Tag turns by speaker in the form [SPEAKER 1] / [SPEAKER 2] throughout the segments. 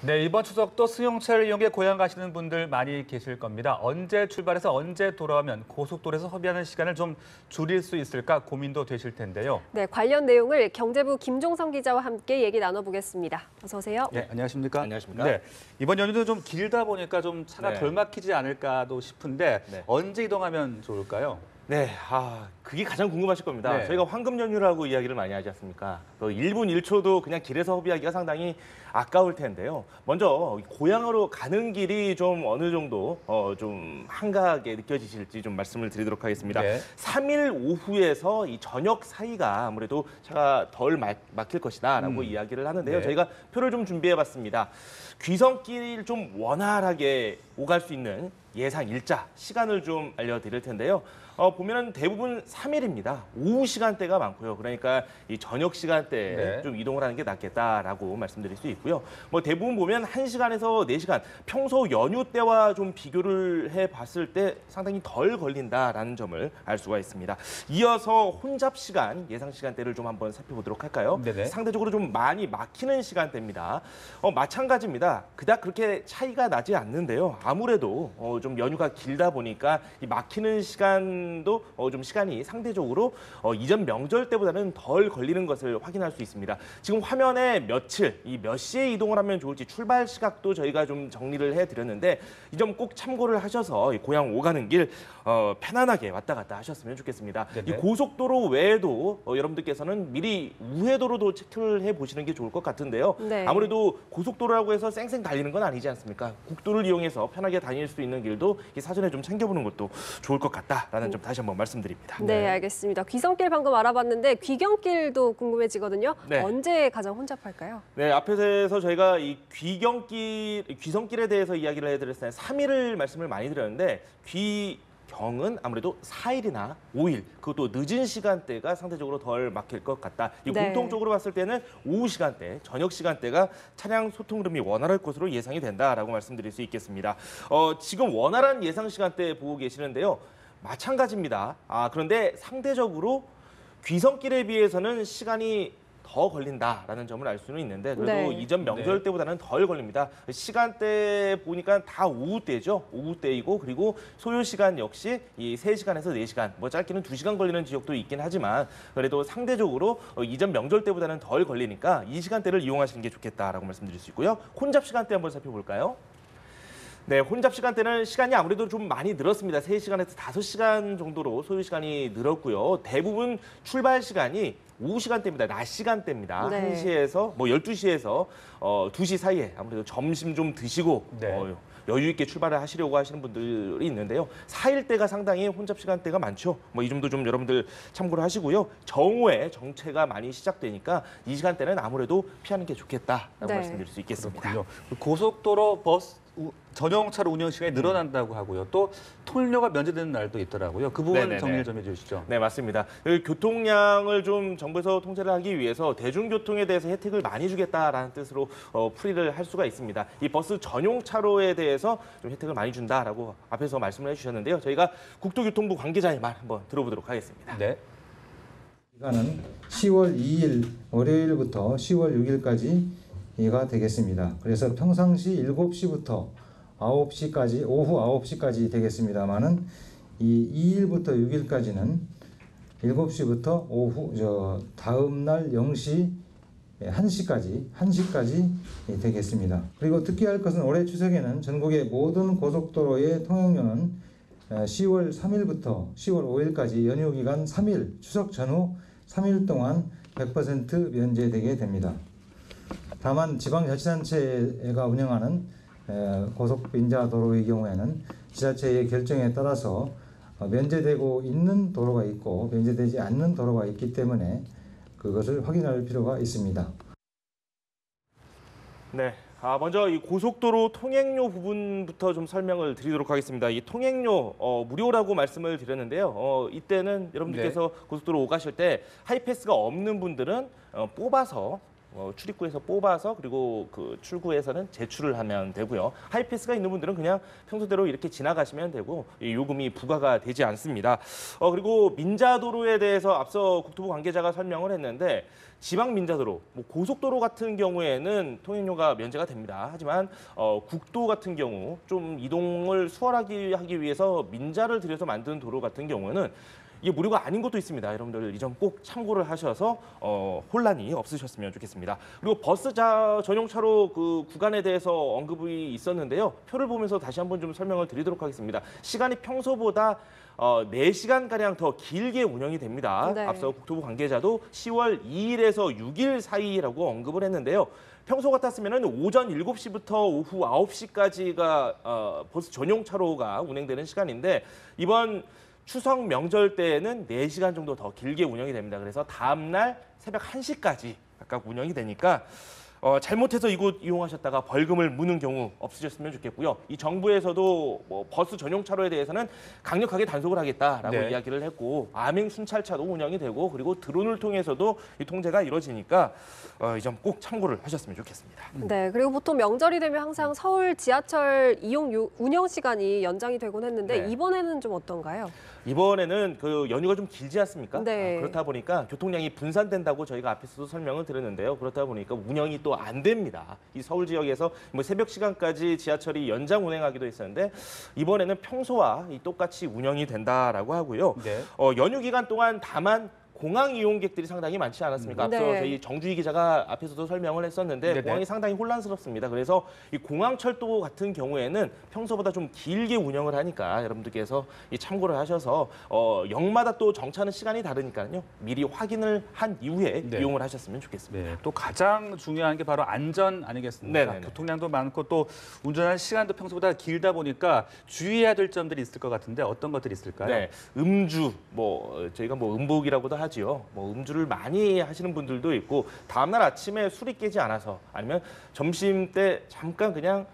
[SPEAKER 1] 네, 이번 추석도 승용차를 이용해 고향 가시는 분들 많이 계실 겁니다. 언제 출발해서 언제 돌아오면 고속도로에서 허비하는 시간을 좀 줄일 수 있을까 고민도 되실 텐데요.
[SPEAKER 2] 네, 관련 내용을 경제부 김종성 기자와 함께 얘기 나눠보겠습니다. 어서 오세요.
[SPEAKER 1] 네, 안녕하십니까?
[SPEAKER 3] 안녕하십니까?
[SPEAKER 1] 네, 이번 연휴도 좀 길다 보니까 좀 차가
[SPEAKER 3] 네.
[SPEAKER 1] 덜 막히지 않을까도 싶은데
[SPEAKER 3] 네.
[SPEAKER 1] 언제 이동하면 좋을까요?
[SPEAKER 3] 네, 그게 가장 궁금하실 겁니다.
[SPEAKER 1] 네.
[SPEAKER 3] 저희가 황금 연휴라고 이야기를 많이 하지 않습니까? 1분 1초도 그냥 길에서 허비하기가 상당히 아까울 텐데요. 먼저 고향으로 가는 길이 좀 어느 정도 좀 한가하게 느껴지실지 좀 말씀을 드리도록 하겠습니다.
[SPEAKER 1] 네.
[SPEAKER 3] 3일 오후에서 이 저녁 사이가 아무래도 차가 덜 막힐 것이다라고 이야기를 하는데요.
[SPEAKER 1] 네.
[SPEAKER 3] 저희가 표를 좀 준비해봤습니다. 귀성길 좀 원활하게 오갈 수 있는 예상 일자, 시간을 좀 알려드릴 텐데요. 보면은 대부분 3일입니다. 오후 시간대가 많고요. 그러니까 이 저녁 시간대에
[SPEAKER 1] 네.
[SPEAKER 3] 좀 이동을 하는 게 낫겠다라고 말씀드릴 수 있고요. 뭐 대부분 보면 1시간에서 4시간, 평소 연휴 때와 좀 비교를 해봤을 때 상당히 덜 걸린다라는 점을 알 수가 있습니다. 이어서 혼잡 시간, 예상 시간대를 좀 한번 살펴보도록 할까요?
[SPEAKER 1] 네네.
[SPEAKER 3] 상대적으로 좀 많이 막히는 시간대입니다. 마찬가지입니다. 그닥 그렇게 차이가 나지 않는데요. 아무래도 좀 연휴가 길다 보니까 이 막히는 시간도 좀 시간이 상대적으로 이전 명절 때보다는 덜 걸리는 것을 확인할 수 있습니다. 지금 화면에 며칠, 몇 시에 이동을 하면 좋을지 출발 시각도 저희가 좀 정리를 해드렸는데 이 점 꼭 참고를 하셔서 이 고향 오가는 길 편안하게 왔다 갔다 하셨으면 좋겠습니다.
[SPEAKER 1] 네네.
[SPEAKER 3] 이 고속도로 외에도 여러분들께서는 미리 우회도로도 체크를 해보시는 게 좋을 것 같은데요.
[SPEAKER 2] 네.
[SPEAKER 3] 아무래도 고속도로라고 해서 쌩쌩 달리는 건 아니지 않습니까? 국도를 이용해서 편하게 다닐 수 있는 길도 사전에 좀 챙겨보는 것도 좋을 것 같다라는 점 다시 한번 말씀드립니다.
[SPEAKER 2] 네, 알겠습니다. 귀성길 방금 알아봤는데 귀경길도 궁금해지거든요.
[SPEAKER 3] 네.
[SPEAKER 2] 언제 가장 혼잡할까요?
[SPEAKER 3] 네, 앞에서 저희가 이 귀성길에 대해서 이야기를 해드렸을 때 3일을 말씀을 많이 드렸는데 귀경은 아무래도 4일이나 5일, 그것도 늦은 시간대가 상대적으로 덜 막힐 것 같다. 이
[SPEAKER 2] 네.
[SPEAKER 3] 공통적으로 봤을 때는 오후 시간대, 저녁 시간대가 차량 소통 흐름이 원활할 것으로 예상이 된다라고 말씀드릴 수 있겠습니다. 지금 원활한 예상 시간대 보고 계시는데요. 마찬가지입니다. 그런데 상대적으로 귀성길에 비해서는 시간이 더 걸린다라는 점을 알 수는 있는데 그래도
[SPEAKER 2] 네.
[SPEAKER 3] 이전 명절 때보다는 덜 걸립니다. 시간대 보니까 다 오후 때죠. 오후 때이고 그리고 소요 시간 역시 이 3시간에서 4시간, 뭐 짧게는 2시간 걸리는 지역도 있긴 하지만 그래도 상대적으로 이전 명절 때보다는 덜 걸리니까 이 시간대를 이용하시는 게 좋겠다라고 말씀드릴 수 있고요. 혼잡 시간대 한번 살펴볼까요? 네, 혼잡 시간대는 시간이 아무래도 좀 많이 늘었습니다. 3시간에서 5시간 정도로 소요 시간이 늘었고요. 대부분 출발 시간이 오후 시간대입니다. 낮 시간대입니다.
[SPEAKER 2] 네.
[SPEAKER 3] 1시에서 12시에서 2시 사이에 아무래도 점심 좀 드시고
[SPEAKER 1] 네.
[SPEAKER 3] 여유 있게 출발을 하시려고 하시는 분들이 있는데요. 4일 때가 상당히 혼잡 시간대가 많죠. 이 점도 좀 여러분들 참고를 하시고요. 정오에 정체가 많이 시작되니까 이 시간대는 아무래도 피하는 게 좋겠다라고
[SPEAKER 2] 네.
[SPEAKER 3] 말씀드릴 수 있겠습니다.
[SPEAKER 1] 그렇군요. 고속도로 버스 전용차로 운영 시간이 늘어난다고 하고요. 또 통행료가 면제되는 날도 있더라고요. 그 부분
[SPEAKER 3] 네네네.
[SPEAKER 1] 정리를 좀 해주시죠.
[SPEAKER 3] 네, 맞습니다. 교통량을 좀 정부에서 통제를 하기 위해서 대중교통에 대해서 혜택을 많이 주겠다라는 뜻으로 풀이를 할 수가 있습니다. 이 버스 전용 차로에 대해서 좀 혜택을 많이 준다라고 앞에서 말씀을 해주셨는데요. 저희가 국토교통부 관계자의 말 한번 들어보도록 하겠습니다.
[SPEAKER 1] 네.
[SPEAKER 4] 기간은 10월 2일 월요일부터 10월 6일까지가 되겠습니다. 그래서 평상시 7시부터 9시까지, 오후 9시까지 되겠습니다만은 이 2일부터 6일까지는 7시부터 오후 다음 날 0시 1시까지 되겠습니다. 그리고 특기할 것은 올해 추석에는 전국의 모든 고속도로의 통행료는 10월 3일부터 10월 5일까지 연휴 기간 3일, 추석 전후 3일 동안 100% 면제되게 됩니다. 다만 지방자치단체가 운영하는 고속빈자도로의 경우에는 지자체의 결정에 따라서 면제되고 있는 도로가 있고 면제되지 않는 도로가 있기 때문에 그것을 확인할 필요가 있습니다.
[SPEAKER 3] 네. 먼저 이 고속도로 통행료 부분부터 좀 설명을 드리도록 하겠습니다. 이 통행료 무료라고 말씀을 드렸는데요. 이때는 여러분들께서 고속도로 오가실 때 하이패스가 없는 분들은 뽑아서 출입구에서 뽑아서 그리고 그 출구에서는 제출을 하면 되고요. 하이패스가 있는 분들은 그냥 평소대로 이렇게 지나가시면 되고 이 요금이 부과가 되지 않습니다. 그리고 민자도로에 대해서 앞서 국토부 관계자가 설명을 했는데 지방 민자도로, 고속도로 같은 경우에는 통행료가 면제가 됩니다. 하지만 국도 같은 경우 좀 이동을 수월하게 하기 위해서 민자를 들여서 만든 도로 같은 경우는 이게 무료가 아닌 것도 있습니다. 여러분들 이 점 꼭 참고를 하셔서 혼란이 없으셨으면 좋겠습니다. 그리고 버스 전용 차로 그 구간에 대해서 언급이 있었는데요. 표를 보면서 다시 한번 좀 설명을 드리도록 하겠습니다. 시간이 평소보다 4시간가량 더 길게 운영이 됩니다.
[SPEAKER 2] 네.
[SPEAKER 3] 앞서 국토부 관계자도 10월 2일에서 6일 사이라고 언급을 했는데요. 평소 같았으면 오전 7시부터 오후 9시까지가 버스 전용 차로가 운행되는 시간인데 이번 추석 명절 때에는 4시간 정도 더 길게 운영이 됩니다. 그래서 다음 날 새벽 1시까지 각각 운영이 되니까 잘못해서 이곳 이용하셨다가 벌금을 무는 경우 없으셨으면 좋겠고요. 이 정부에서도 버스 전용 차로에 대해서는 강력하게 단속을 하겠다라고
[SPEAKER 1] 네.
[SPEAKER 3] 이야기를 했고 암행 순찰차도 운영이 되고 그리고 드론을 통해서도 이 통제가 이루어지니까 이 점 꼭 참고를 하셨으면 좋겠습니다.
[SPEAKER 2] 네, 그리고 보통 명절이 되면 항상 서울 지하철 운영 시간이 연장이 되곤 했는데
[SPEAKER 3] 네.
[SPEAKER 2] 이번에는 좀 어떤가요?
[SPEAKER 3] 이번에는 그 연휴가 좀 길지 않습니까?
[SPEAKER 2] 네.
[SPEAKER 3] 그렇다 보니까 교통량이 분산된다고 저희가 앞에서도 설명을 드렸는데요. 그렇다 보니까 운영이 또 안 됩니다. 이 서울 지역에서 새벽 시간까지 지하철이 연장 운행하기도 했었는데 이번에는 평소와 똑같이 운영이 된다라고 하고요.
[SPEAKER 1] 네.
[SPEAKER 3] 연휴 기간 동안 다만 공항 이용객들이 상당히 많지 않았습니까? 앞서
[SPEAKER 2] 네.
[SPEAKER 3] 저희 정주희 기자가 앞에서도 설명을 했었는데
[SPEAKER 1] 네네.
[SPEAKER 3] 공항이 상당히 혼란스럽습니다. 그래서 이 공항철도 같은 경우에는 평소보다 좀 길게 운영을 하니까 여러분들께서 이 참고를 하셔서 역마다 또 정차는 시간이 다르니까요. 미리 확인을 한 이후에
[SPEAKER 1] 네.
[SPEAKER 3] 이용을 하셨으면 좋겠습니다.
[SPEAKER 1] 네, 또 가장 중요한 게 바로 안전 아니겠습니까?
[SPEAKER 3] 네네네.
[SPEAKER 1] 교통량도 많고 또 운전하는 시간도 평소보다 길다 보니까 주의해야 될 점들이 있을 것 같은데 어떤 것들이 있을까요?
[SPEAKER 3] 네, 음주, 저희가 음복이라고도 하지요. 음주를 많이 하시는 분들도 있고 다음날 아침에 술이 깨지 않아서 아니면 점심 때 잠깐 그냥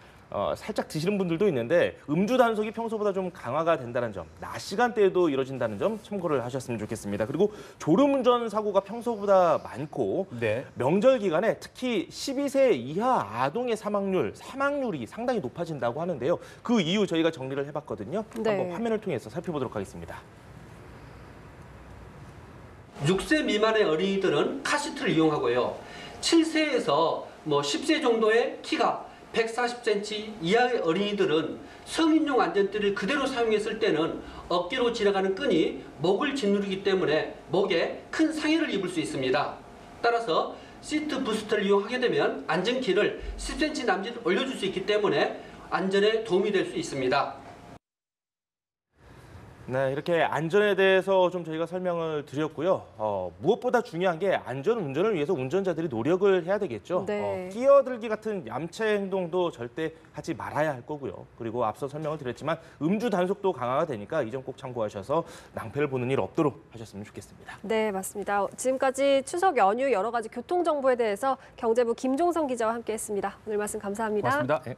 [SPEAKER 3] 살짝 드시는 분들도 있는데 음주 단속이 평소보다 좀 강화가 된다는 점, 낮 시간대에도 이뤄진다는 점 참고를 하셨으면 좋겠습니다. 그리고 졸음운전 사고가 평소보다 많고
[SPEAKER 1] 네.
[SPEAKER 3] 명절 기간에 특히 12세 이하 아동의 사망률이 상당히 높아진다고 하는데요. 그 이유 저희가 정리를 해봤거든요.
[SPEAKER 2] 네.
[SPEAKER 3] 한번 화면을 통해서 살펴보도록 하겠습니다.
[SPEAKER 5] 6세 미만의 어린이들은 카시트를 이용하고요. 7세에서 10세 정도의 키가 140cm 이하의 어린이들은 성인용 안전띠를 그대로 사용했을 때는 어깨로 지나가는 끈이 목을 짓누르기 때문에 목에 큰 상해를 입을 수 있습니다. 따라서 시트 부스트를 이용하게 되면 안전키를 10cm 남짓 올려줄 수 있기 때문에 안전에 도움이 될 수 있습니다.
[SPEAKER 3] 네, 이렇게 안전에 대해서 좀 저희가 설명을 드렸고요. 무엇보다 중요한 게 안전 운전을 위해서 운전자들이 노력을 해야 되겠죠.
[SPEAKER 2] 네.
[SPEAKER 3] 끼어들기 같은 얌체 행동도 절대 하지 말아야 할 거고요. 그리고 앞서 설명을 드렸지만 음주 단속도 강화가 되니까 이 점 꼭 참고하셔서 낭패를 보는 일 없도록 하셨으면 좋겠습니다.
[SPEAKER 2] 네, 맞습니다. 지금까지 추석 연휴 여러 가지 교통 정보에 대해서 경제부 김종성 기자와 함께했습니다. 오늘 말씀 감사합니다.
[SPEAKER 1] 고맙습니다.
[SPEAKER 3] 네.